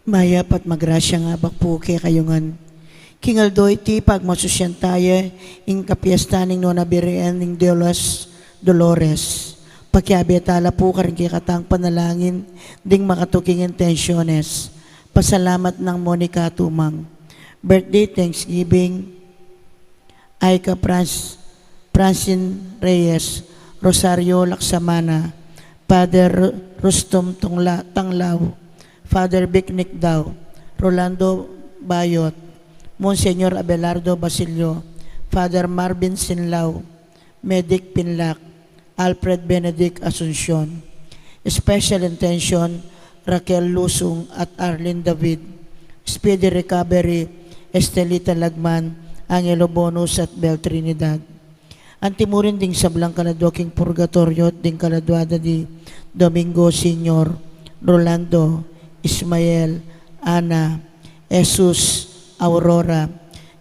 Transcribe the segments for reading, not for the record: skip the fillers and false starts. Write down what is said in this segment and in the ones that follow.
Maya pat magrasya nga bakpo kay kayungan. Kingaldo iti pagmasusyan tayo ing kapiestaning no nabirian ning Diolas Dolores. Pagyabi tala po karing katang panalangin ding makatuking intensyones. Pasalamat ng Monica Tumang. Birthday Thanksgiving Aika Francine Reyes, Rosario Laksamana, Father Rustom Tanglaw, Father Bicnic Daw, Rolando Bayot, Monsignor Abelardo Basilio, Father Marvin Sinlao, Medic Pinlac, Alfred Benedict Asuncion. Special intention, Raquel Lusung at Arlene David. Speedy recovery, Estelita Lagman, Angelo Bonus at Bel Trinidad. Antimurin ding sablang kaladoking purgatorio at ding kaladwada di Domingo Senior, Rolando, Ismael, Ana, Jesus, Aurora,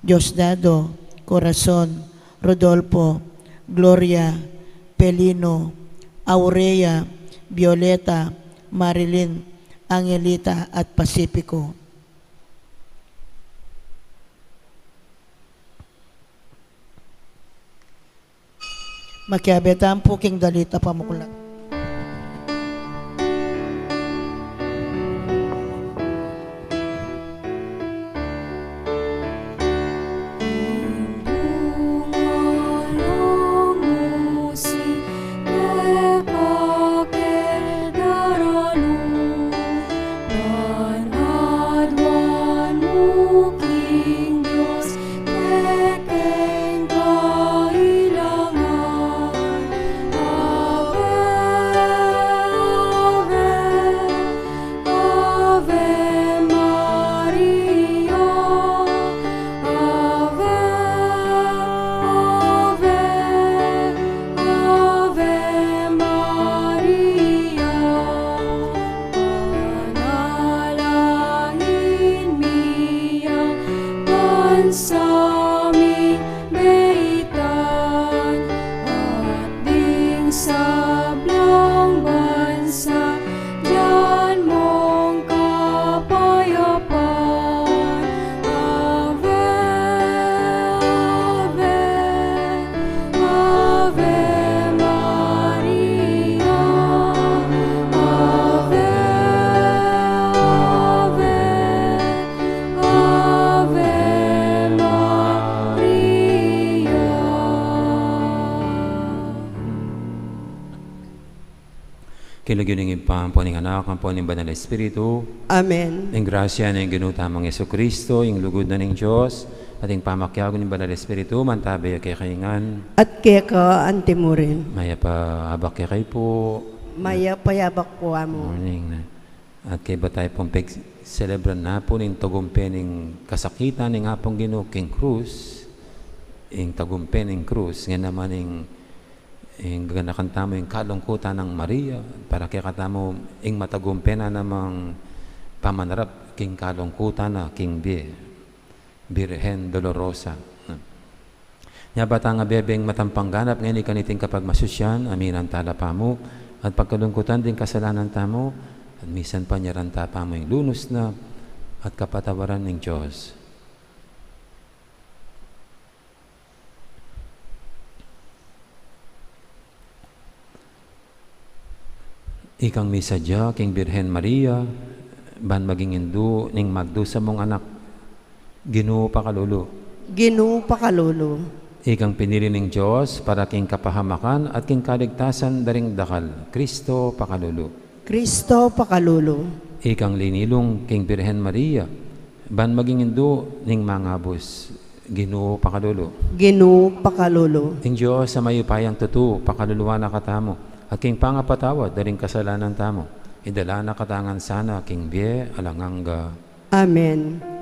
Diosdado, Corazon, Rodolfo, Gloria, Pelino, Aurea, Violeta, Marilyn, Angelita at Pacifico. Makiabetan po king dalita pamukulat. Kilagyo ng impang po ng anak, ang po ng banal na Espiritu. Amen. Ang grasya ng ginutamang Yesu Kristo, ang lugod na ng Diyos, at ang pamakyago ng banal na Espiritu, mantabay kay kaingan. At kaya ka antimurin. Maya pa abak kay kayo po. Maya payabak po amo. Morning na. At kay ba tayo pong celebran na po ng tagumpen ng kasakitan ng apong ginuking krus, ng tagumpen ng krus, nga naman ng ganakan mo yung kalungkutan ng Maria para kaya katamo ing matagumpen na namang pamanarap king kalungkutan na king Birhen Dolorosa. Nya bata nga bebeng matampangganap ngayon ikaniting kapag masusyan, aminan tala pa mo, at pagkalungkutan din kasalanan tamo, at misan pa niya ranta pa mo yung lunos na at kapatawaran ng Diyos. Ikang misadya, king Birhen Maria, ban maging indu, ning magdu sa mong anak, Ginoo pakalulu. Ginoo pakalulu. Ikang pinili ng Diyos para king kapahamakan at king kaligtasan daring dakal, Kristo pakalulu. Kristo pakalulu. Ikang linilong king Birhen Maria, ban maging indu, ning mangabos, Ginoo pakalulu. Ginoo pakalulu. Ing Diyos sa mayupayang tutu, pakaluluwa na katamo, at king pangapatawad daring kasalanan tamo, idala na katangan sana king Bie alanganga. Amen.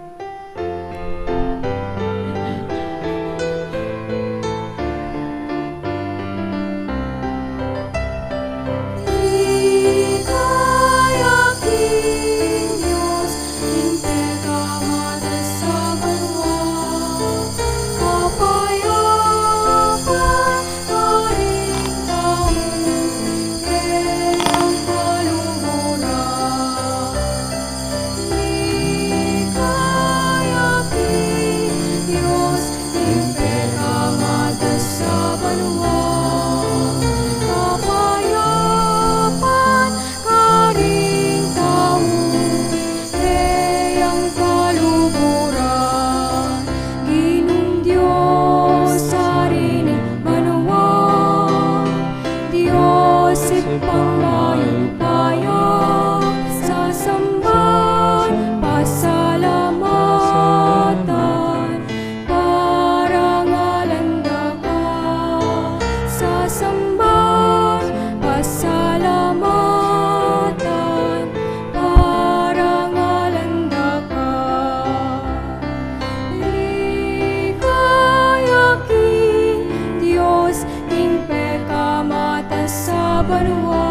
banwa.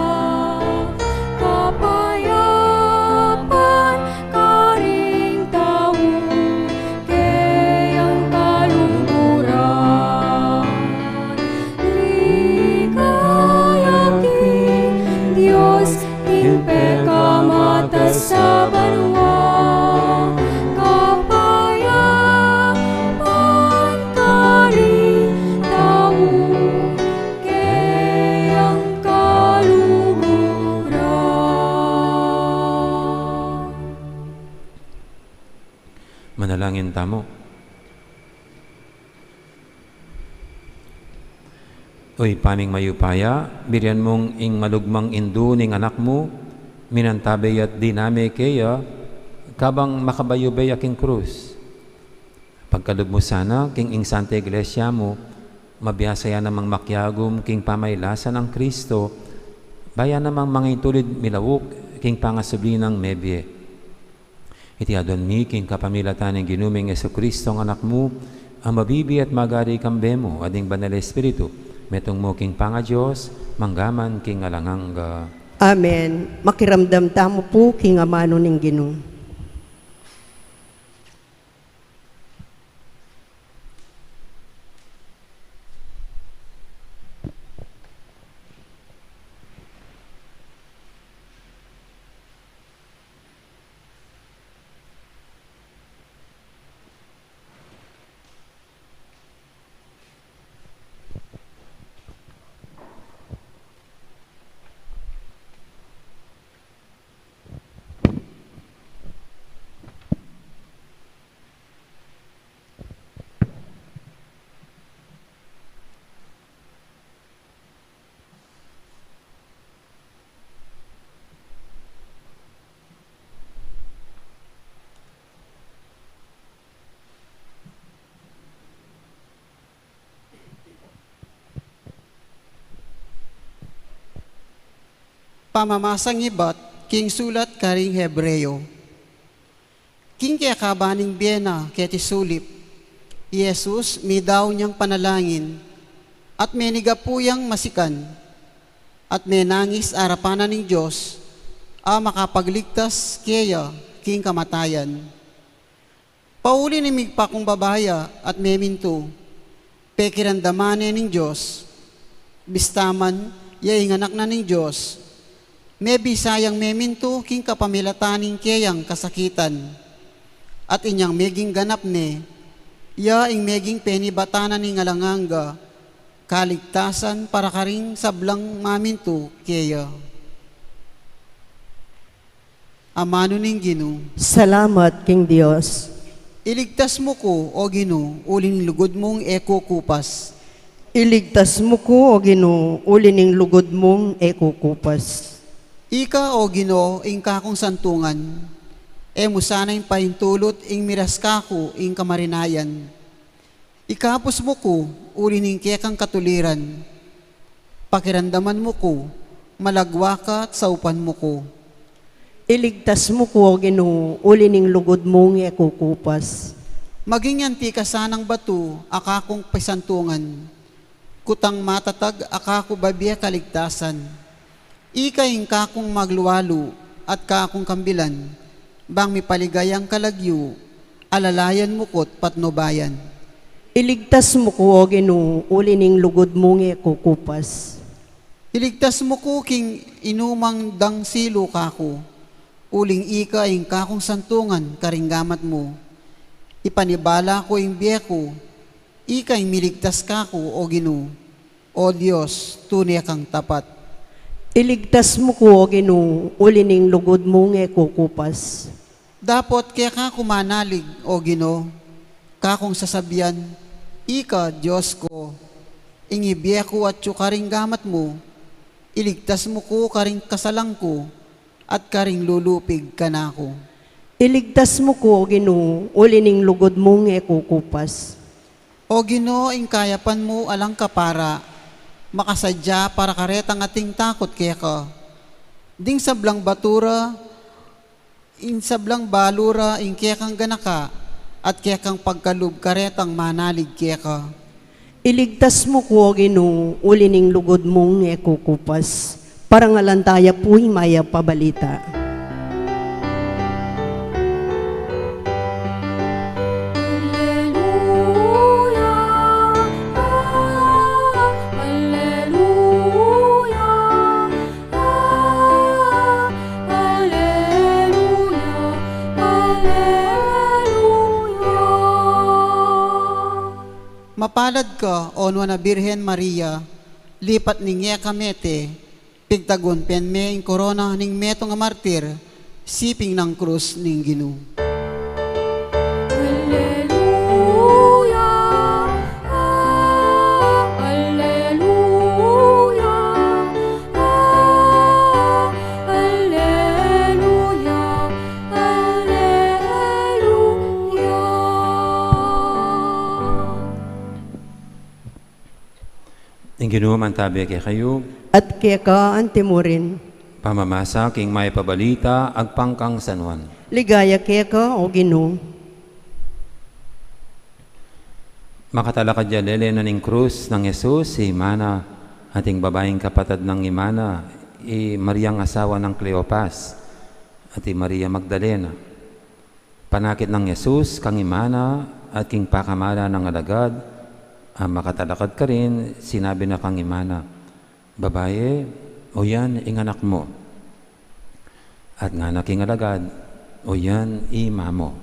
Kapayapan karing tao, kayang kalungkuran. Ligaya king Diyos, ing pekamata sa banwa. Kapayapan karing tao, kayang kalungkuran. Manalangin tamo. Oy paming mayupaya, birian mong ing malugmang indu ning anak mo, minantabay at diname kaya, kabang makabayubay aking krus. Pagkalog mo sana, king ing Santa Iglesia mo, mabiyasaya namang makyagum king pamaylasan ng Kristo, baya namang mga itulid milawuk, king pangasublinang mebye. Iti adon mi, king kapamilatan ng ginuming Yesu Kristo ang anak mo, ang mabibi at magari kambe mo, ading banal Espiritu, metong mo king panga Diyos, manggaman king alanganga. Amen. Makiramdam tamo po king amano ning Ginoo. Pamamasang ibat, king sulat karing Hebreo. King kaya kabaning biyena kaya ti sulip, Yesus mi daw niyang panalangin, at may nigapuyang masikan, at may nangis arapanan ng Diyos, a makapagligtas kaya king kamatayan. Pauli ni migpa kong babaya at may minto, pekirandaman ng Diyos, bistaman yaing anak na ng Diyos, may bisayang meminto king kapamilataning kayang kasakitan. At inyang meging ganap ne, ya ing meging penibatanan ni ngalanganga, kaligtasan para karing sablang maminto kaya. Amano ning Ginoo, Salamat king Dios. iligtas mo ko, o Ginoo, uling lugod mong eko kupas. Iligtas mo ko, o Ginoo, uli ning lugod mong ekukupas. Ika, o Ginoo, ing kakong santungan, mo sana'y pahintulot ing miras kako ing kamarinayan. Ikapos mo ko, uli ning kekang katuliran. Pakirandaman mo ko, malagwa ka at saupan mo ko. Iligtas mo ko, o Ginoo, uli ning lugod mong ekukupas. Maging yanti ka sanang batu, akakong pisantungan. Kutang matatag, akako babiya kaligtasan. Ikaing kakong magluwalo at kakong kambilan, bang mipaligayang kalagyo, alalayan mo ko't patnubayan. Iligtas mo ko, o Ginoo, uli ning lugod mong ekukupas. Iligtas mo ko king inumang dang silo kako, uling ika ing kakong santungan karinggamat mo. Ipanibala ko ing biyeko, ika ing miligtas kako, o Ginoo. O Diyos, tunay kang tapat. Iligtas mo ko, o Ginoo, uli ning lugod mong ekukupas. Dapot kaya ka kumanalig, o Ginoo, kakong sasabihan, ika, Diyos ko, ingibiya ko at karing gamat mo, iligtas mo ko karing kasalang ko, at karing lulupig ka na ko. Iligtas mo ko, o Ginoo, uli ning lugod mong ekukupas. O Ginoo, ing kayapan mo alang kapara, makasadya para karetang ating takot kaya ka. Ding sablang batura, in sablang balura, ing kaya kang ganaka, at kaya kang pagkalub karetang manalig kaya ka. Iligtas mo ko, o Ginoo, uli ning lugod mong ekukupas. Parangalantaya po'y maya pabalita. Alleluia, alleluia, alleluia, alleluia. Mapalad ka, onwa na Birhen Maria, lipat ning kamete, pigtagon penme ing korona ning meto nga martir, siping ng krus ning Ginoo. Alleluia, alleluia, alleluia, alleluia. Ang Ginoo man tabi kay kayo, At kaya ka antimurin. pamamasa king may pabalita, agpangkang sanwan. Ligaya kaya ka o Ginoo. Makatalakad jalele na ning krus ng Jesus, si Imana, ating babaeng kapatid ng Imana, Mariang asawa ng Cleopas, at Maria Magdalena. Panakit ng Jesus, kang Imana, at king pakamala ng alagad, makatalakad ka rin, sinabi na kang Imana, babae, o yan ing anak mo. At nga naking alagad, o yan ima mo.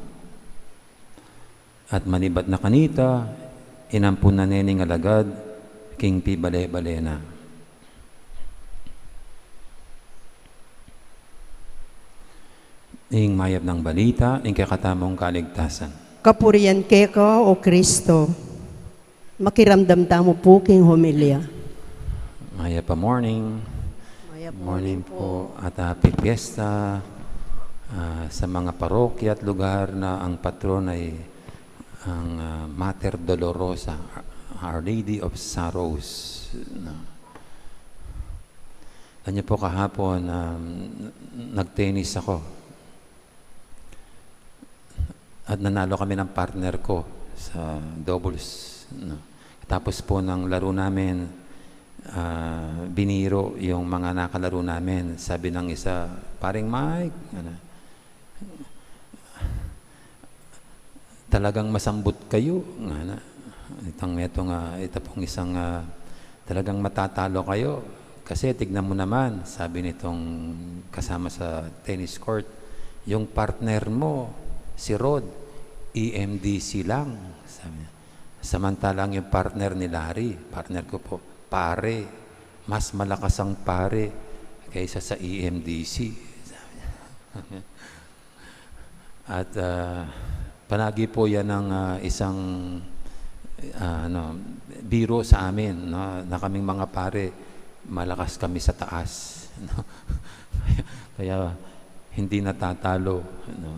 At manibat na kanita, inampun na nening alagad, king pibale-bale na. Ing mayab ng balita, ing kakatamong kaligtasan. Kapurian kaya ka o Kristo. Makiramdam tamo po king homilya. Mayab pa morning. Morning po at happy fiesta sa mga parokya at lugar na ang patron ay ang Mater Dolorosa, Our Lady of Sorrows. Kanya po kahapon, nagtennis ako. At nanalo kami ng partner ko sa doubles. Tapos po ng laro namin, biniro yung mga nakalaro namin. Sabi ng isa, paring Mike, talagang masambot kayo. Ito pong isang talagang matatalo kayo. Kasi tignan mo naman, sabi nitong kasama sa tennis court, yung partner mo, si Rod, EMDC lang. Sabi niya. Samantalang yung partner ni Larry, partner ko po, pare, mas malakas ang pare kaysa sa EMDC. Sabi niya. At palagi po yan ng isang biro sa amin, no? Na kaming mga pare, malakas kami sa taas. No? Kaya hindi natatalo. No?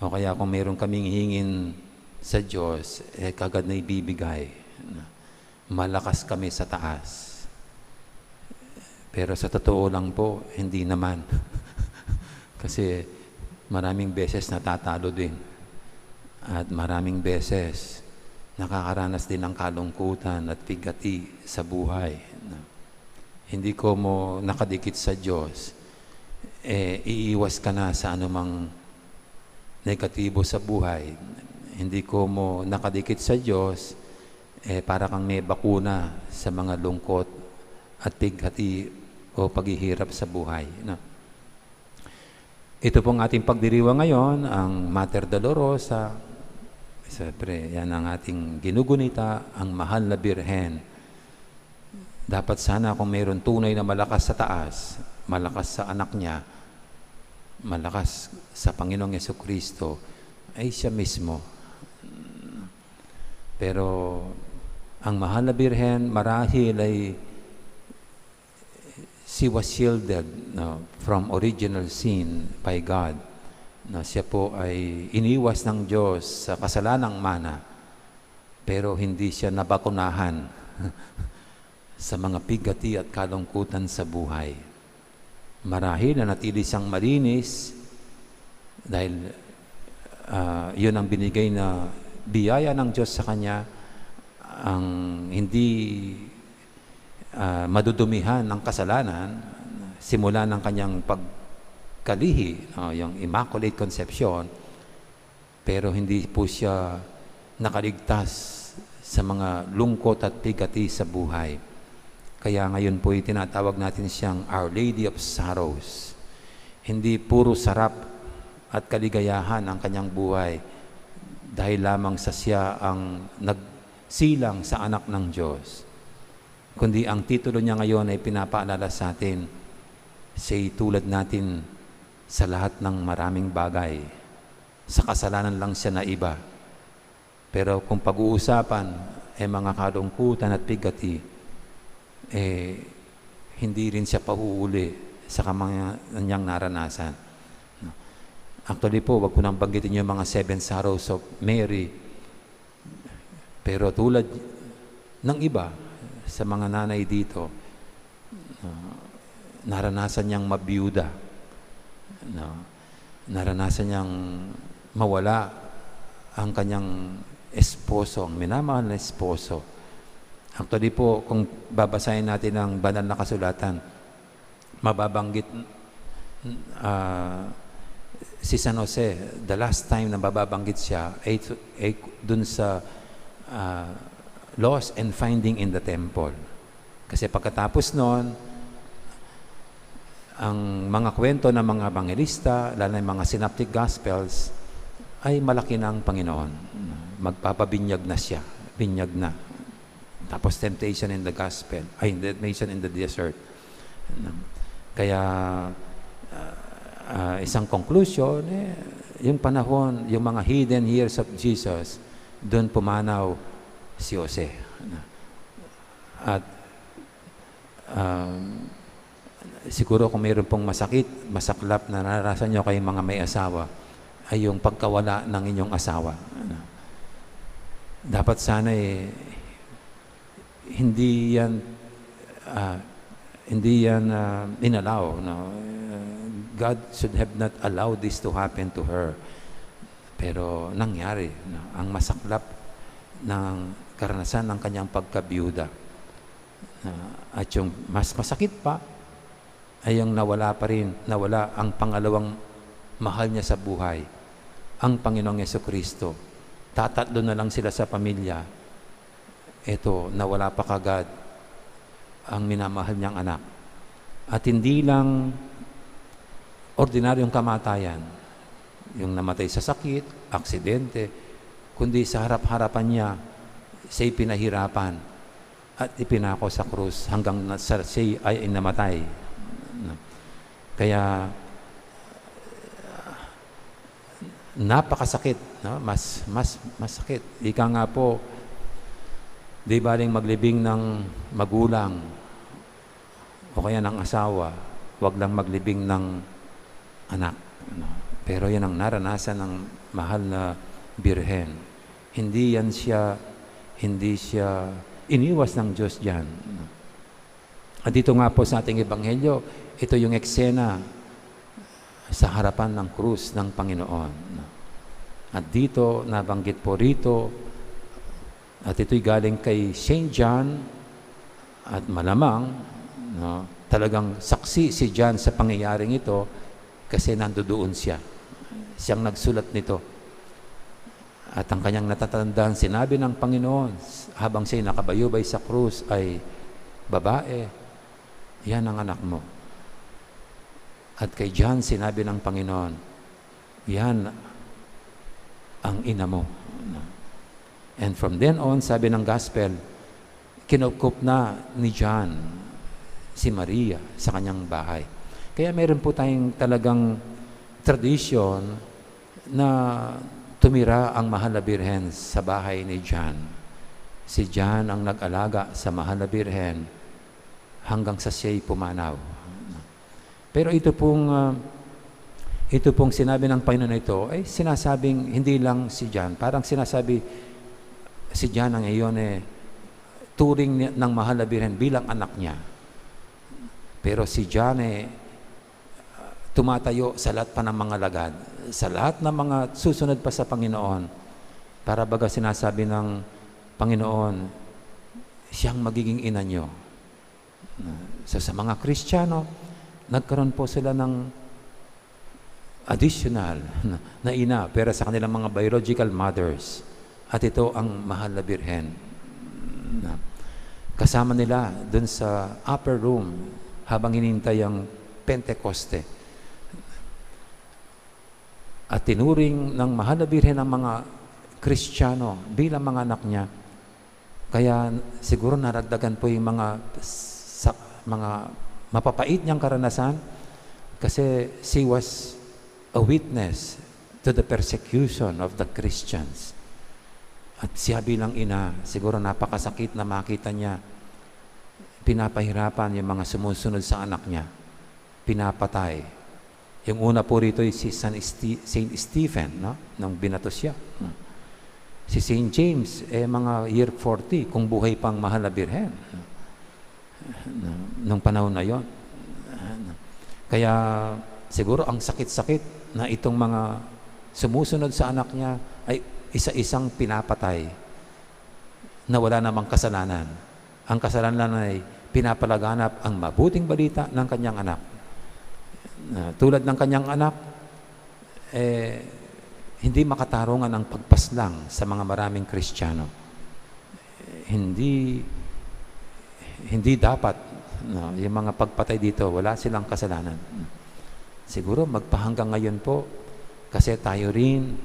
O kaya kung meron kaming hingin sa Diyos, kagad na ibibigay. No? Malakas kami sa taas. Pero sa totoo lang po, hindi naman. Kasi maraming beses natatalo din. At maraming beses nakakaranas din ng kalungkutan at pigati sa buhay. No? Hindi ko mo nakadikit sa Diyos, iiwas ka na sa anumang negatibo sa buhay. Hindi ko mo nakadikit sa Diyos, para kang may bakuna sa mga lungkot at pighati o paghihirap sa buhay. No? Ito pong ating pagdiriwang ngayon, ang Mater Dolorosa. Siyempre, yan ang ating ginugunita, ang mahal na Birhen. Dapat sana kung mayroon tunay na malakas sa taas, malakas sa anak niya, malakas sa Panginoong Yesukristo, ay siya mismo. Pero ang mahal na Birhen, marahil ay she was shielded from original sin by God. Siya po ay iniwas ng Diyos sa kasalanang mana, pero hindi siya nabakunahan sa mga pigati at kalungkutan sa buhay. Marahil na natili siyang malinis dahil yun ang binigay na biyaya ng Diyos sa kanya, ang hindi madudumihan ng kasalanan. simula ng kanyang pagkalihi, yung Immaculate Conception, pero hindi po siya nakaligtas sa mga lungkot at bigati sa buhay. Kaya ngayon po tinatawag natin siyang Our Lady of Sorrows. Hindi puro sarap at kaligayahan ang kanyang buhay dahil lamang sa siya ang nagsilang sa anak ng Diyos. Kundi ang titulo niya ngayon ay pinapaalala sa atin, siya'y tulad natin sa lahat ng maraming bagay. Sa kasalanan lang siya na iba. Pero kung pag-uusapan ay mga kalungkutan at bigati, hindi rin siya pahuhuli sa kanyang naranasan. Actually po, wag ko nang banggitin yung mga 7 sorrows of Mary. Pero tulad ng iba sa mga nanay dito, naranasan niyang mabiyuda. Naranasan niyang mawala ang kanyang esposo, ang minamahal na esposo. Actually po, kung babasahin natin ang banal na kasulatan, mababanggit si San Jose, the last time na mababanggit siya ay dun sa lost and finding in the temple. Kasi pagkatapos noon, ang mga kwento ng mga evangelista, lalo ng mga synoptic gospels, ay malaki na ang Panginoon. Magpapabinyag na siya, binyag na. Tapos temptation in the gospel, temptation in the desert. Kaya isang conclusion, yung panahon, yung mga hidden years of Jesus, doon pumanaw si Jose. At siguro kung mayroon pong masakit, masaklap na naranasan nyo kayong mga may asawa, ay yung pagkawala ng inyong asawa. Dapat sana hindi yan inallow. No? God should have not allowed this to happen to her. Pero nangyari. No? Ang masaklap ng karanasan ng kanyang pagkabiyuda. At yung mas masakit pa, ay yung nawala ang pangalawang mahal niya sa buhay, ang Panginoong Jesucristo. Tatatlo na lang sila sa pamilya. Ito, nawala pa kagad ang minamahal niyang anak. At hindi lang ordinaryong kamatayan, yung namatay sa sakit, aksidente, kundi sa harap-harapan niya, siya'y pinahirapan at ipinako sa krus hanggang siya ay namatay. Kaya napakasakit, no? Mas sakit. Ika nga po, di baling maglibing ng magulang o kaya ng asawa, wag lang maglibing ng anak. No? Pero yan ang naranasan ng mahal na birhen. Hindi siya iniwas ng Diyos diyan. No? At dito nga po sa ating ebanghelyo, ito yung eksena sa harapan ng krus ng Panginoon. No? At dito, nabanggit po rito, at ito'y galing kay St. John, at malamang, no, talagang saksi si John sa pangyayaring ito kasi nandoon siya. Siyang nagsulat nito. At ang kanyang natatandaan, sinabi ng Panginoon habang siya'y nakabayubay sa krus ay, babae, yan ang anak mo. At kay John, sinabi ng Panginoon, yan ang ina mo. And from then on, sabi ng gospel, kinukup na ni John si Maria sa kanyang bahay. Kaya meron po tayong talagang tradisyon na tumira ang mahal na birhen sa bahay ni John. Si John ang nag-alaga sa mahal na birhen hanggang sa siya'y pumanaw. Pero ito pong sinabi ng Panginoon ito, ay sinasabing hindi lang si John. Parang sinasabi, si John ang iyon turing ng mahal na birhen bilang anak niya. Pero si John tumatayo sa lahat pa ng mga lagad, sa lahat ng mga susunod pa sa Panginoon, para baga sinasabi ng Panginoon, siyang magiging ina nyo. So sa mga Kristiyano, nagkaroon po sila ng additional na ina pero sa kanilang mga biological mothers. At ito ang mahal na Birhen. Kasama nila dun sa upper room habang hinintay ang Pentecoste. At tinuring ng mahal na Birhen ang mga Kristiyano bilang mga anak niya. Kaya siguro naragdagan po yung mga mapapait niyang karanasan kasi she was a witness to the persecution of the Christians. At siya bilang ina, siguro napakasakit na makita niya pinapahirapan yung mga sumusunod sa anak niya. Pinapatay. Yung una po rito ay si Saint Stephen, no? Nung binato siya. Si Saint James, mga year 40, kung buhay pang mahal na Birhen. Nung panahon na yon. Kaya siguro ang sakit-sakit na itong mga sumusunod sa anak niya ay isa-isang pinapatay na wala namang kasalanan. Ang kasalanan ay pinapalaganap ang mabuting balita ng kanyang anak. Tulad ng kanyang anak, hindi makatarungan ang pagpaslang sa mga maraming Kristiyano. Hindi dapat, yung mga pagpatay dito, wala silang kasalanan. Siguro magpahanggang ngayon po, kasi tayo rin,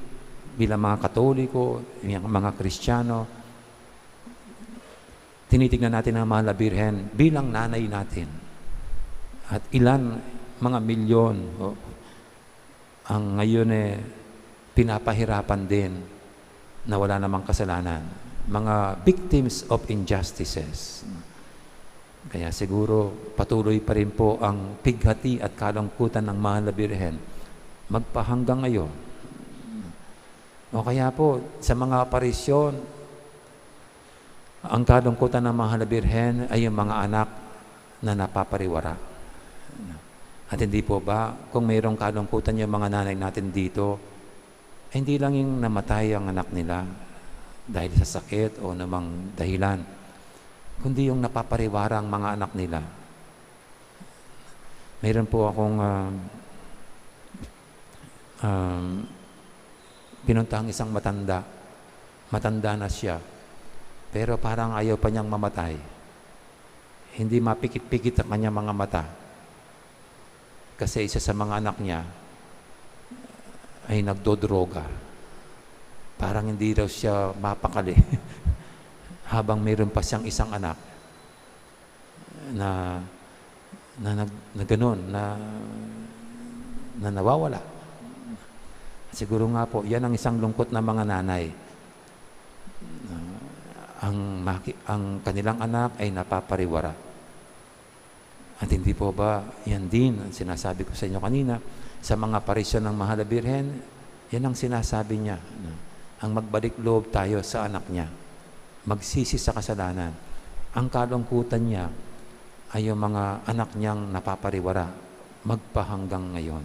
bilang mga Katoliko, yung mga Kristiyano, tinitignan natin ang mahal na Birhen bilang nanay natin. At ilan, mga milyon, ang ngayon pinapahirapan din na wala namang kasalanan. Mga victims of injustices. Kaya siguro patuloy pa rin po ang pighati at kalungkutan ng mahal na Birhen magpahanggang ngayon. O kaya po sa mga aparisyon, ang kalungkutan ng mahal na Birhen ay yung mga anak na napapariwara. At hindi po ba kung mayroong kalungkutan yung mga nanay natin dito, hindi lang yung namatay ang anak nila dahil sa sakit o namang dahilan, kundi yung napapariwara ang mga anak nila. Mayroon po akong pinuntang isang matanda. Matanda na siya, pero parang ayaw pa niyang mamatay. Hindi mapikit-pikit ang kanyang mga mata. Kasi isa sa mga anak niya ay nagdodroga. Parang hindi daw siya mapakali. Habang mayroon pa siyang isang anak na ganun, na nawawala. Siguro nga po, yan ang isang lungkot na mga nanay. Ang kanilang anak ay napapariwara. At hindi po ba, yan din ang sinasabi ko sa inyo kanina, sa mga parisyon ng mahal na Birhen, yan ang sinasabi niya. Ang magbalik loob tayo sa anak niya. Magsisi sa kasalanan. Ang kalungkutan niya ay yung mga anak niyang napapariwara magpahanggang ngayon.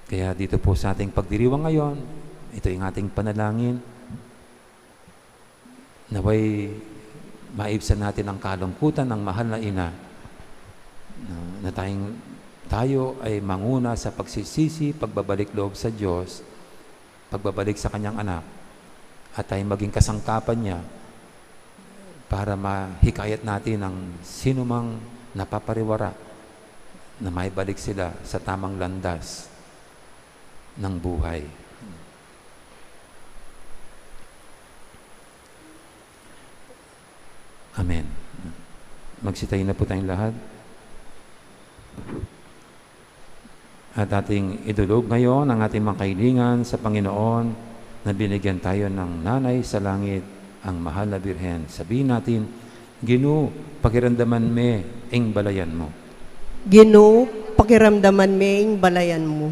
Kaya dito po sa ating pagdiriwang ngayon, ito yung ating panalangin. Naway maibsan natin ang kalungkutan ng mahal na ina na tayo ay manguna sa pagsisisi, pagbabalik loob sa Diyos, pagbabalik sa kanyang anak, at tayo maging kasangkapan niya para mahikayat natin ang sinumang napapariwara na maibalik sila sa tamang landas ng buhay. Amen. Magsitayin na po tayong lahat. At ating idulog ngayon ang ating mga kahilingan sa Panginoon na binigyan tayo ng nanay sa langit, ang mahal na Birhen. Sabihin natin, Ginoo, pakiramdaman me ing balayan mo. Ginoo, pakiramdaman me ing balayan mo.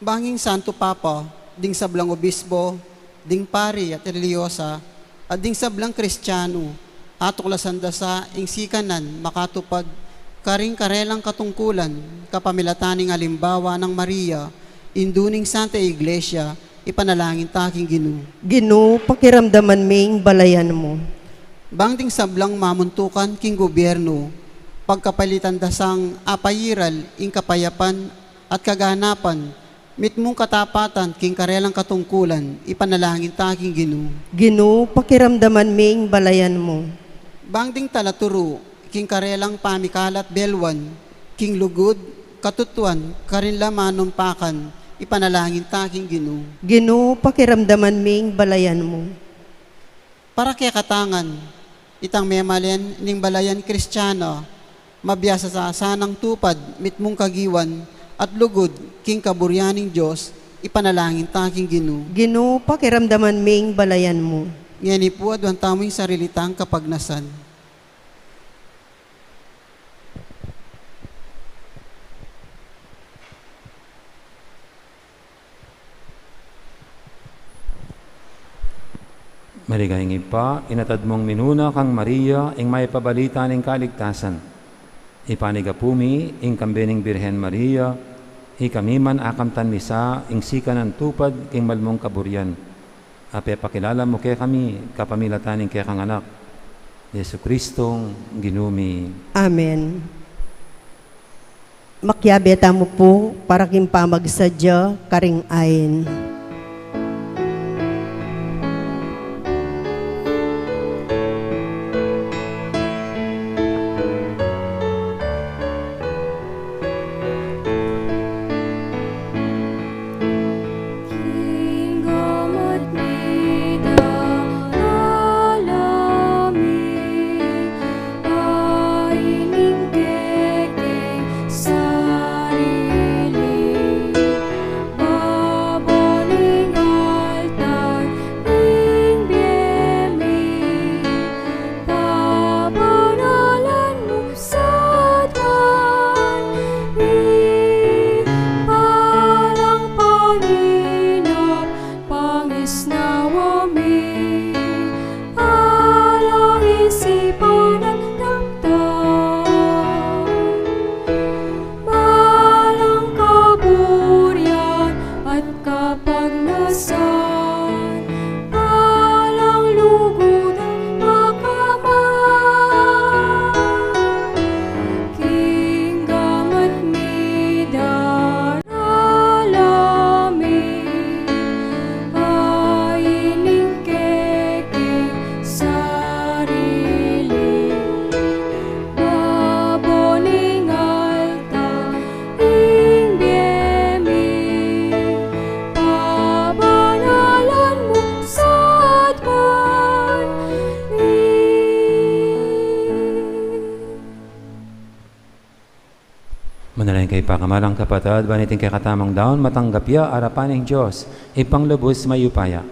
Banging Santo Papa, ding sablang obispo, ding pari at religyosa, at ding sablang Kristiyano, atuklasan dasa ing sikanan makatupad karing karelang katungkulan kapamilataning alimbawa ng Maria, induning Santa Iglesia, ipanalangin taking Ginoo. Ginoo, pakiramdaman ming balayan mo. Bangting sablang mamuntukan king gobyerno, pagkapalitan dasang apayiral, ing kapayapan at kaganapan, mitmong katapatan king karelang katungkulan, ipanalangin taking Ginoo. Ginoo, pakiramdaman ming balayan mo. Bangting talaturo, king karelang pamikalat belwan, king lugod, katutuan, karinla manumpakan, ipanalangin taking Ginoo. Ginoo, pakiramdaman ming balayan mo. Para kaya katangan, itang memalen ning balayan Kristiyano, mabiyasa sa sanang tupad, mitmong kagiwan, at lugod, king kaburyaning Diyos, ipanalangin taking Ginoo. Ginoo, pakiramdaman ming balayan mo. Ngani po adwan taming sarilitang kapagnasan. Maligayang ipa, inatad mong minuna kang Maria, ing may pabalita ng kaligtasan. Ipanigapumi, ing kambening Birhen Maria, ikamiman akamtan misa, ing sika ng tupad, ing malmong kaburyan. Ape pakilala mo kay kami, kapamilataning kay kang anak, Yesu Kristong ginumi. Amen. Makyabeta mo po para king pamagsadya karing ayin. Hinggamot mi daralami, paining kekeng sarili, baboning altar ing biyemi, pabanalan mo sa dwan, parang paninap, pangisnawami, parang isipan at damdam, parang kaburyan at kapagnasan, parang lugod at makaman, kinggamat mi daralami, paining kekeng sarili, baboning altar ing biyemi, pabanalan mo sa dwan. Manalangin kay pakamalang kapatid, baniting kay katamang daon, matanggap ya, arapan ng Diyos, ipanglubos mayupaya.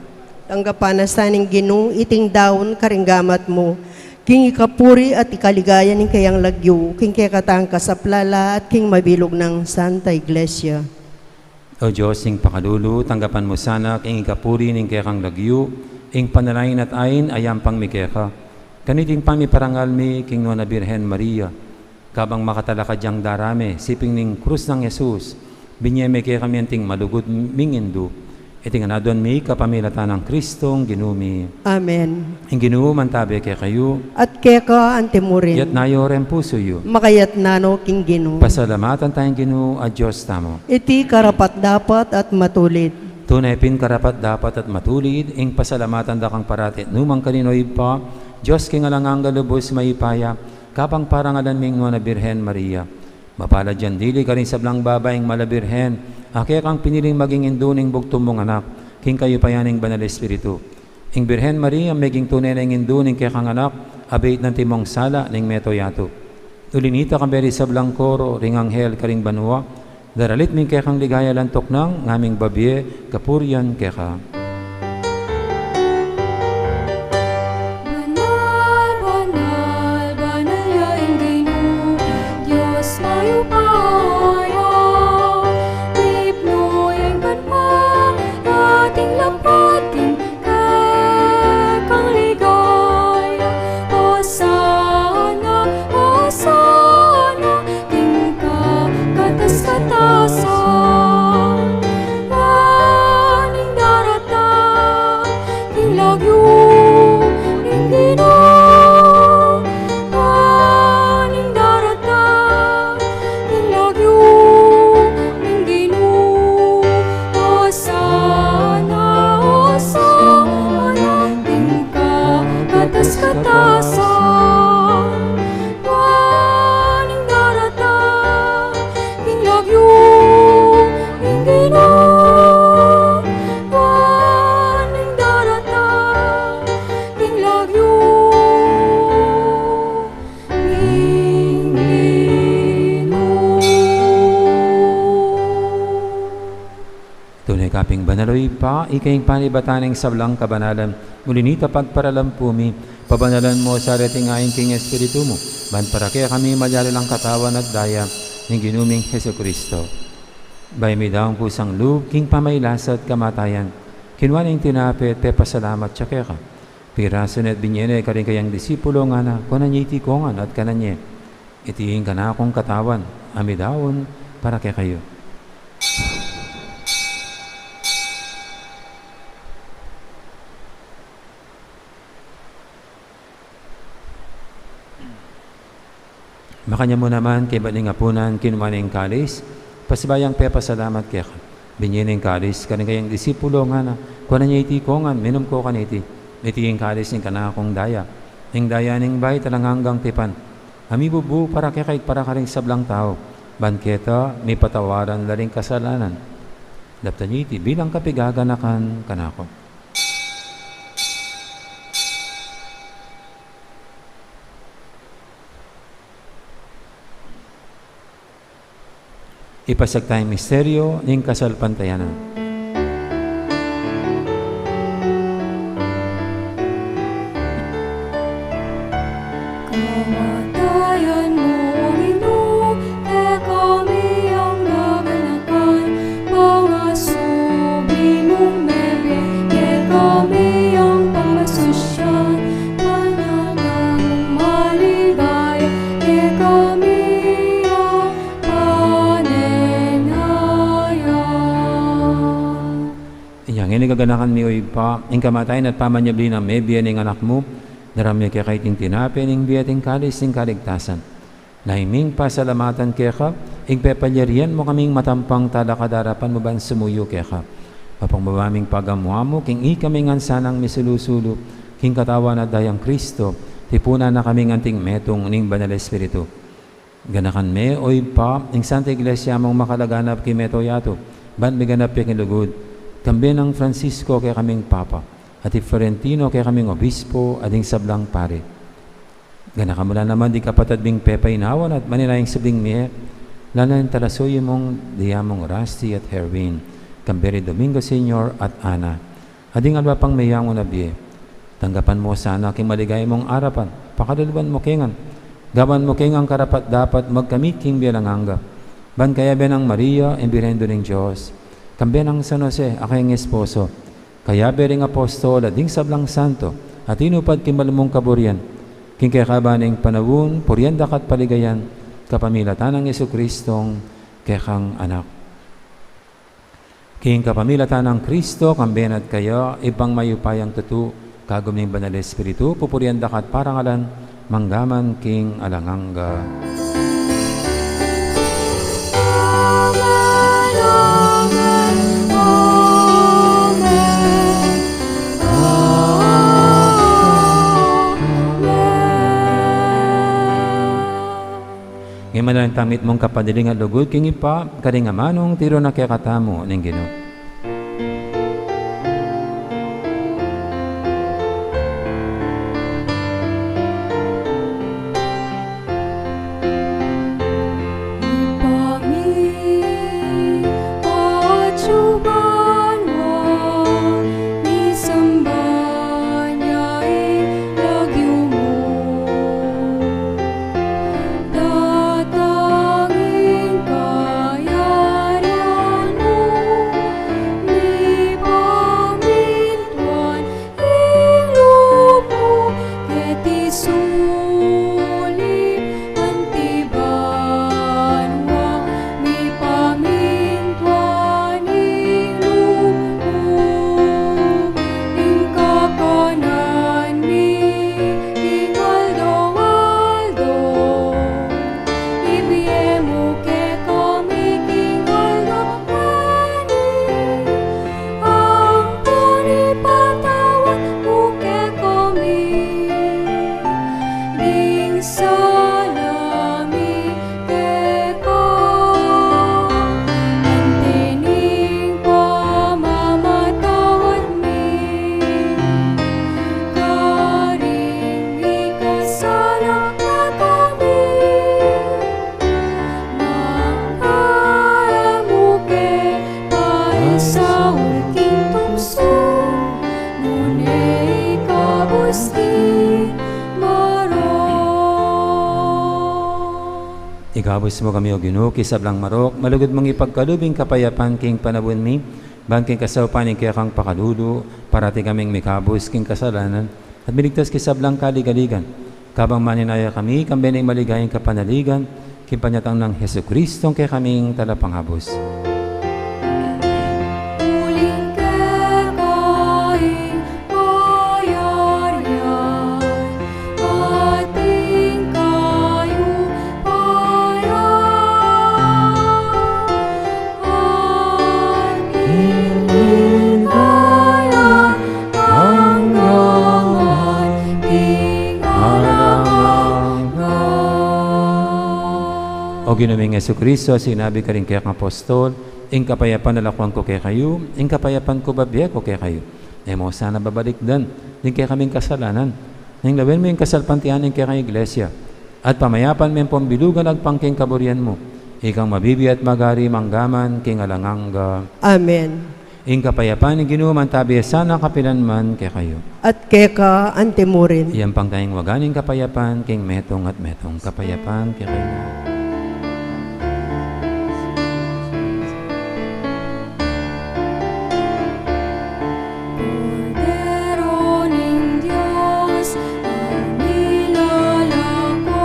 Tanggapan na saning Ginoo iting daon karinggamat mo. King ikapuri at ikaligaya ning kayang lagyo, king kaya katang kasaplala at king mabilog ng Santa Iglesia. O Diyos, ing pakalulu, tanggapan mo sana, ing ikapuri ning kay kang lagyo, ing panalangin at ayin, ayam pang mikeka. Kaniting pamiparangal mi, king Nona Birhen Maria, kabang makatalakadyang darame, siping ning krus ng Yesus, binyeme kay kami anting malugod mingindu, iting anadon mi kapamilatan ng Kristong ginumi. Amen. Ing Ginoo mantabi kay kayo, At kaya ka antemurin, yat nayo ren puso yu. makayat nano king Ginoo. Pasalamatan tayong Ginoo at Diyos tamo. Iti karapat dapat at matulid. Tunay pin karapat dapat at matulid, ing pasalamatan da kang paratit numang kaninoy pa, Diyos king alangang galubos maipaya, kapang parangalan ming Nona Birhen Maria. Mapalad yan dili ka rin sablang babaeng malabirhen, ake kang piniling maging induning bugtong mong anak, king kayo payaning banal espiritu. Ing Birhen Maria, meging tunay na induning kay kang anak, abait ng timong sala ning metoyato. Ulinita kang beri sablang koro, ring anghel karing banwa, daralit ming kay kang ligaya lantok ng ngaming babye, kapuryan kay ka. Banal, banal, banal ya ing Ginoo, Diyos mayupaya, lipno ing banwa, ating lampating kekang ligaya. Hosana, Hosana, king kakatas-katasan, kaping banaloy pa, ikaing panibataning sablang kabanalan, mulinita pagparalampumi, pabanalan mo sa retingaing king Espiritu mo, ban para kaya kami malyari lang katawan at daya, ng ginuming Heso Kristo. Bay mi daong pusang loob, king pamaylasat kamatayan, kinwaning tinapit, pepasalamat siya kaya ka. Pirason at binyene ka rin kayang disipulo nga na, kunanya itikongan at kananye, itiing ka na akong katawan, amidawon para kaya kayo. Makanya mo naman kay baling apunan kinwaning kalis, pasibayang pepasalamat kaya ka. Binyining kalis, kaning kayang disipulo nga na, kuha niya iti kongan, minum ko kaniti, itiing kalis ng kanakong daya, ng daya ning bay talang hanggang tipan. Ami bubu para kay para karing sablang tao, banketa, may patawaran laring kasalanan. Daptan niya iti bilang kapigaganakan kanako. Ipasag tayong misteryo ng kasalpantayanan. Kamatayan mo, Ginoo, kaya kami ang naganakan. Mga subi mong bebe, kaya kami ang pamasusyan. Panatang maligaya, kaya kami ang Iyang inigaganakan mi oy pa, ing kamatayan at pamanyabli ng mebya ng anak mo, naramya kaya kaiting tinapi ng biyating kalis ng kaligtasan. Naiming pasalamatan kaya ka, ing pepalyarian mo kaming matampang talakadarapan mo ban sumuyo kaya ka. Papangbabaming pagamuha mo, king ikaming ansanang misilusulo, king katawan at dayang Kristo, tipuna na kaming anting metong ning banal Espiritu. Ganakan me oy pa, ing Santa Iglesia mong makalaganap ki meto yato, ban biganap yaking lugod. Kambi ng Francisco kaya kaming Papa, at Florentino kaya kaming Obispo, ading sablang pare. Gana kamula naman di kapatad bing Pepa inawan at manilayang sabing miye, lalo yung talasoy mong diyamong Rusty at Herwin, Kamberi Domingo Senior at Ana. Ading alwa pang mayang unabiye, tanggapan mo sana king maligay mong arapan, pakadalban mo kengan, gawan mo kengang karapat dapat magkamit king bialanganga, ban kaya benang Maria, embirendo ng Diyos, kambi ng San Jose, akayang esposo, kaya bering apostol, ading sablang santo, at inupad kimalumong kaburian, king kakabaning panawun, puriyandak at paligayan, kapamilatan ng Jesucristong kekang anak. King kapamilatan ng Kristo, kambian at kayo, ibang mayupayang tutu, kagum ng banal Espiritu, pupuriyandak at parangalan, manggaman king alanganga. Ngayon lang tamit mong kapadiling at lugod, king ipa, karingamanong tiro na kaya katamo ng Ginoo. Habos mo kami o Ginoo, kisablang marok, malugod mong ipagkalubing kapayapan king panabun mi, bangking kasawpaning kaya kang pakalulo, parati kaming mikabos king kasalanan, at miligtas kisablang kaligaligan. Kabang maninaya kami, kambeneng maligayang kapanaligan, kimpanyatang ng Hesu Kristong kaya kaming talapanghabos. Uling kekaing payarian, ating kayu payan, ating kaya hanggaman O ginuming Yesu Kristo, sinabi ka rin kaya kang apostol, ing kapayapan nalakuan ko kaya kayo, ing kapayapan ko babiya ko kaya kayo. E mo sana babalik din kaya kaming kasalanan. Ning lawin mo yung kasalpantianin kaya kang iglesia. At pamayapan mo yung pambilugan at pangking kaburian mo. Ikang mabibi at magari manggaman king alanganga. Amen. Ing kapayapan ni ginuman tabi sana kapilan man kaya kayo. At keka antemurin. Iyan pang tayong waganing kapayapan king metong at metong kapayapan kaya kayo. Cordero ning Diyos, ang nilalako,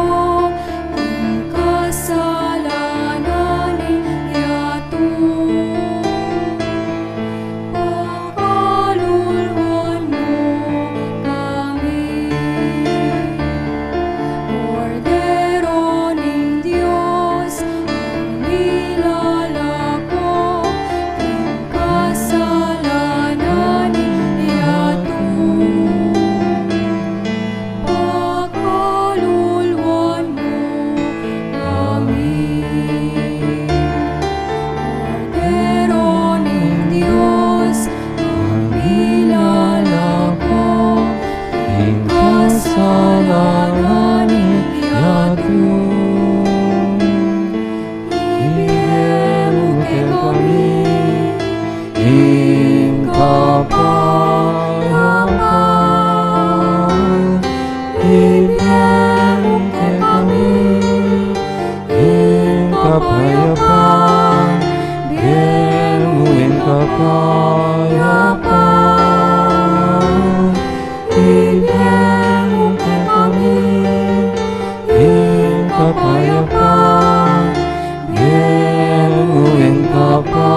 ang kasalanan ni yato. Pakaluluan mo kami. Cordero ning Diyos, ang nilalako, ang kasalanan ni yato. Pakaluluan mo kami. Cordero ning Diyos, ang nilalako, ang kasalanan ni yato. Ibigay mo kay kami, ing kapayapaan. Ibigay mo kay kami, ing kapayapaan. Bigyan mo ing kapayapaan. Ibigay mo kay kami, ing kapayapaan. Bigyan mo ing kapayapaan.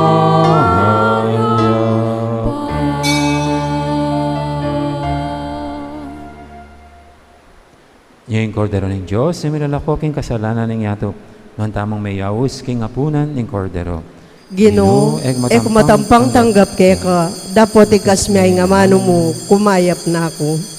Yung kordero ng Diyos, yung milalako king kasalanan ng yato, noon tamang may yaus king apunan ng kordero. Ginoo, ek matampang tanggap keka, dapot ikas miyay nga mano mo, kumayap na ako.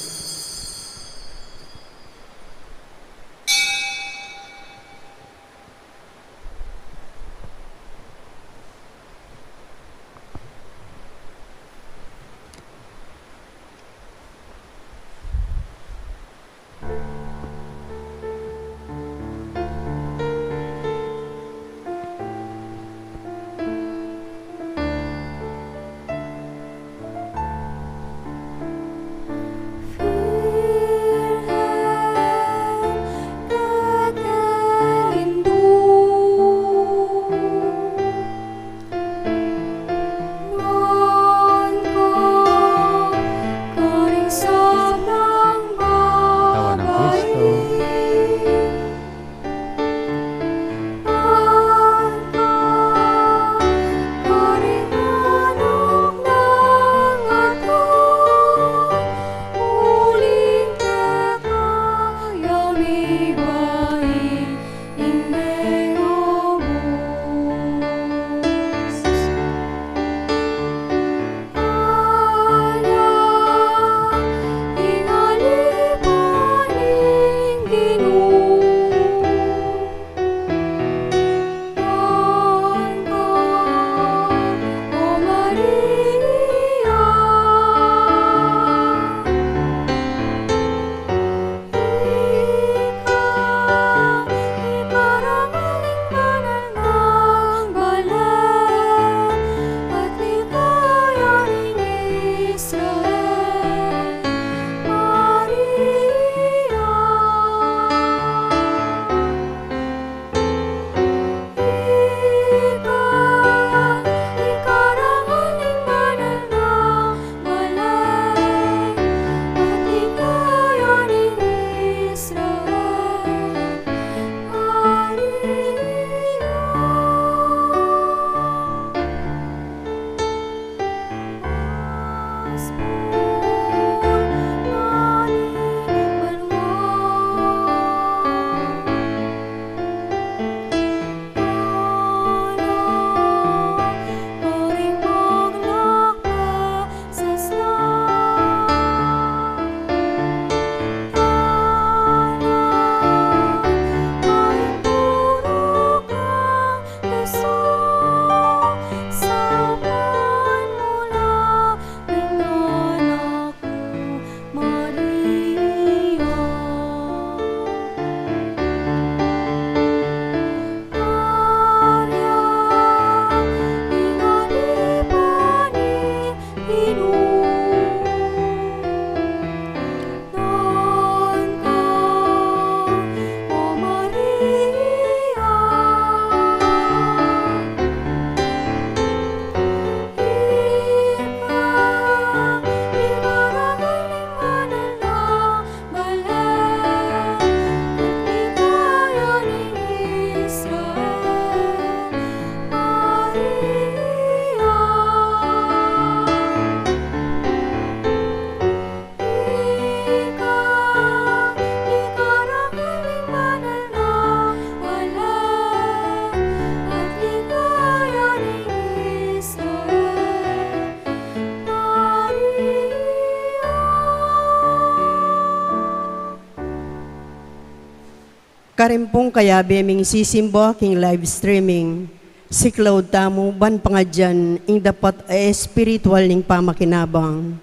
Karimpong kaya beming sisimba king live streaming. Si Cloud tamo ban pangadyan ing dapat ay spiritual ning pamakinabang.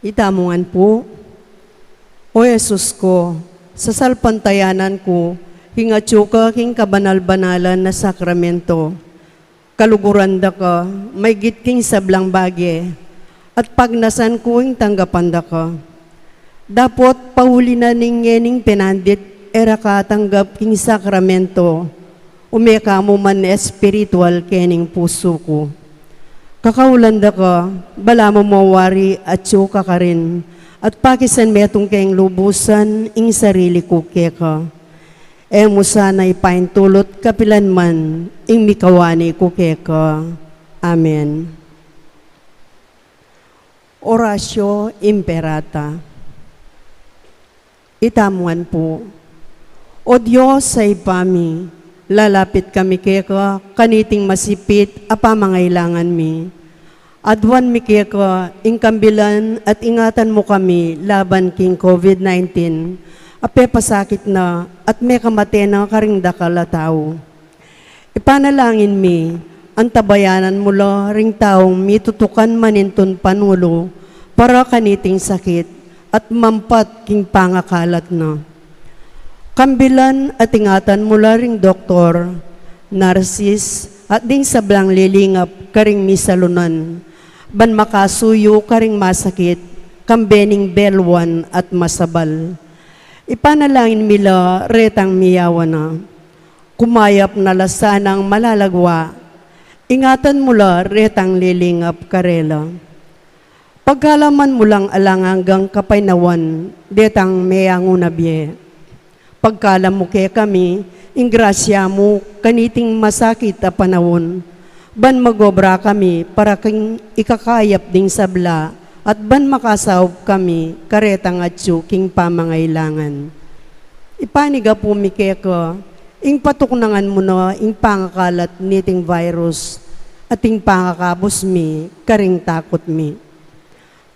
Itamungan po, O Jesus ko, sa salpantayanan ko, hingatsuka king kabanal-banalan na sakramento. Kaluguran da ka, may gitking sablang bagye, at pagnasan ko ing tanggapan da ka. Dapot pahuli na ning ngening pinandit, era ka tanggap king sakramento, umeka mo man espiritual kening puso ko. Kakaulanda ka, bala mo mawari at tsuka ka rin, at pakisan metong kayong lubusan ing sarili ko keka. Mo sana ipaintulot kapilan man ing mikawani ko keka. Amen. Orasyo Imperata. Itamuan po, O Diyos sa ipami, lalapit kami keka, kaniting masipit, apamangailangan mi. Adwan mi keka, ingkambilan at ingatan mo kami, laban king COVID-19, ape pasakit na, at may kamate na karing dakala tao. Ipanalangin mi, ang tabayanan mula ring taong mitutukan maninton panulo, para kaniting sakit, at mampat king pangakalat na. Kambilan at ingatan mula ring doktor, narsis, at ding sablang lilingap karing misalunan, ban makasuyo karing masakit, kambening belwan at masabal. Ipanalangin mila retang miyawa na, kumayap na lasanang malalagwa, ingatan mula retang lilingap karela. Pagkalaman mulang alanganggang kapainawan, detang meyangunabye. Pagkalam mo kaya kami, ingrasya mo, kaniting masakit a panawon, ban magobra kami para king ikakayap ding sabla, at ban makasaop kami, karetang at king pamangailangan. Ipaniga po mi keka, ing patuknangan mo na, ing pangakalat niting virus, at ing pangakabos mi, karing takot mi.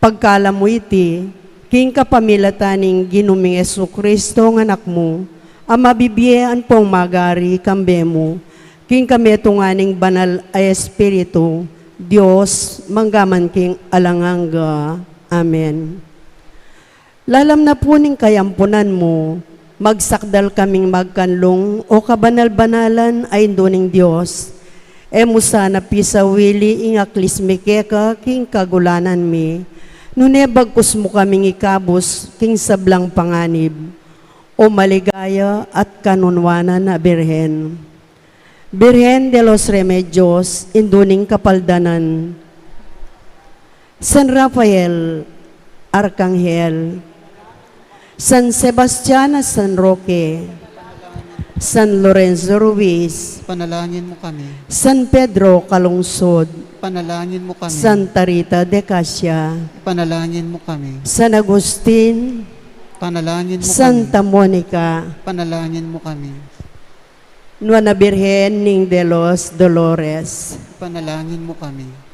Pagkala mo iti, king kapamilataning ginuming Jesu-Kristo ng anak mo, ang mabibiyaan pong magari kambe mo, king kametunganing banal ay Espiritu, Diyos, manggaman king alanganga. Amen. Lalam na po ning kayampunan mo, magsakdal kaming magkanlong o kabanal-banalan ay doning Diyos. Mo sana pisawili ing aklismikeka king kagulanan mi, nunebagkus mo kaming ikabos king sablang panganib, o maligaya at kanunwanan na Birhen. Birhen de los Remedios, induning kapaldanan. San Rafael, Arkanghel. San Sebastian at San Roque. San Lorenzo Ruiz. Panalangin mo kami. San Pedro Calungsod. Panalangin mo kami. Santa Rita de Casia. Panalangin mo kami. San Agustin. Panalangin mo Santa kami. Monica. Panalangin mo kami. Nuana Birhen ning de los Dolores. Panalangin mo kami.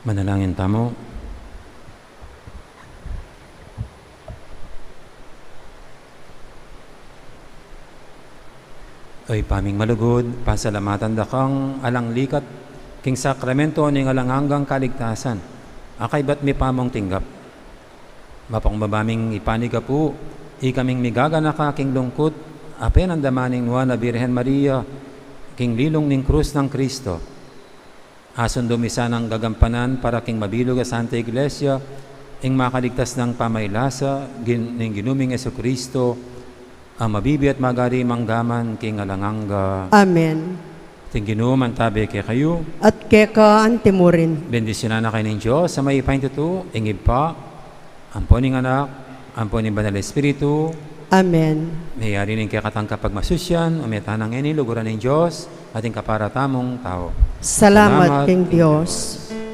Manalangin tamo. Oy paming malugod, pasalamatan da kang alang likat, king sakramento ning alanganggang kaligtasan. Akay ba't mi pamong tinggap? Mapang babaming ipaniga po, ikaming migagana ka king lungkot, apen ang damaning nuwa na Birhen Maria, king lilong ning krus ng Kristo. Ason dumisa ng gagampanan para king mabilog a Santa Iglesia, ing makaligtas ng pamaylasa, ning ginuming Jesu-Kristo, ang mabibi at magari manggaman king alanganga. Amen. Ting ginuman tabi kay kayo, At keka antimurin. bendisyonan na kayo ng Diyos sa may ipaintuto, ingib pa, amponing anak, amponing banal Espiritu, Amen. mayari ning kakatang kapag masusyan, umitanang eni, luguran ng Diyos, ating kaparatamong tamong tao. Salamat, Salamat, King Diyos. King Diyos. Salamat, King Diyos.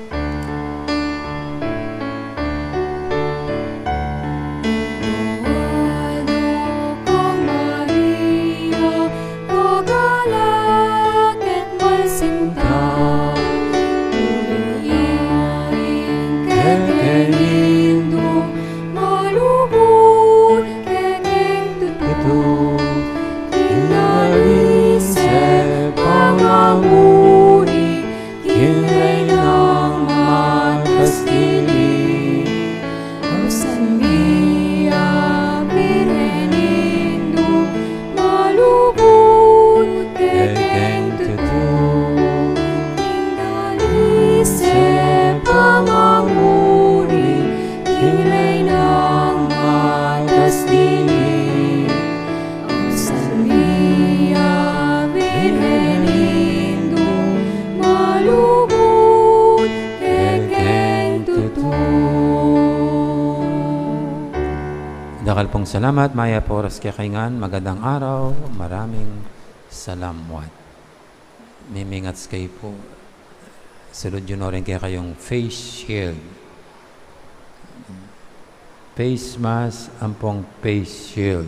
Diyos dinig, ang Maria, Virgen lindung, malugod, kekeng tutong. Dakal pong salamat, maya po oras kaya kaingan, magandang araw, maraming salamat. Mimingats kayo po. Sulod yun rin kaya kayong face shield. Face mask, ang pong face shield.